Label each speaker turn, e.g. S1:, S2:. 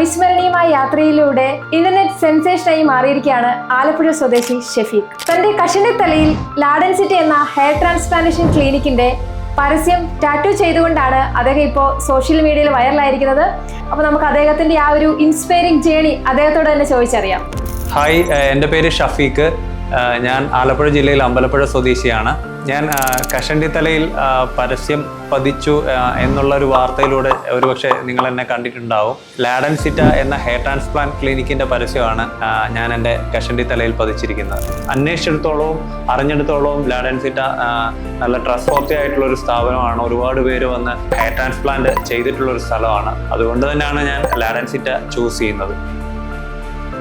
S1: അവിസ്മരണീയമായ യാത്രയിലൂടെ ഇന്റർനെറ്റ് സെൻസേഷനായി മാറിയിരിക്കുകയാണ് ആലപ്പുഴ സ്വദേശി ഷെഫീഖ്. തന്റെ കഷണ്ടിത്തലയിൽ ലാഡൻ സിറ്റി എന്ന ഹെയർ ട്രാൻസ്പ്ലാന്റേഷൻ ക്ലിനിക്കിന്റെ പരസ്യം ടാറ്റു ചെയ്തുകൊണ്ടാണ് അദ്ദേഹം ഇപ്പോൾ സോഷ്യൽ മീഡിയയിൽ വൈറലായിരിക്കുന്നത്. അപ്പോൾ നമുക്ക് അദ്ദേഹത്തിന്റെ ആ ഒരു ഇൻസ്പയറിംഗ് ജേണി അദ്ദേഹത്തോട് തന്നെ ചോദിച്ചറിയാം.
S2: ഹായ്, എൻ്റെ പേര് ഷഫീഖ്. ഞാൻ ആലപ്പുഴ ജില്ലയിൽ അമ്പലപ്പുഴ സ്വദേശിയാണ്. ഞാൻ കഷണ്ടിത്തലയിൽ പരസ്യം പതിച്ചു എന്നുള്ളൊരു വാർത്തയിലൂടെ ഒരുപക്ഷെ നിങ്ങൾ എന്നെ കണ്ടിട്ടുണ്ടാവും. ലാഡൻ സിറ്റ എന്ന ഹെയർ ട്രാൻസ്പ്ലാന്റ് ക്ലിനിക്കിൻ്റെ പരസ്യമാണ് ഞാൻ എൻ്റെ കഷണ്ടിത്തലയിൽ പതിച്ചിരിക്കുന്നത്. അന്വേഷിച്ചിടത്തോളവും അറിഞ്ഞെടുത്തോളവും ലാഡൻ സിറ്റ നല്ല ട്രസ്റ്റ്വർത്തി ആയിട്ടുള്ളൊരു സ്ഥാപനമാണ്. ഒരുപാട് പേര് വന്ന് ഹെയർ ട്രാൻസ്പ്ലാന്റ് ചെയ്തിട്ടുള്ളൊരു സ്ഥലമാണ്. അതുകൊണ്ട് തന്നെയാണ് ഞാൻ ലാഡൻ സിറ്റ ചൂസ് ചെയ്യുന്നത്.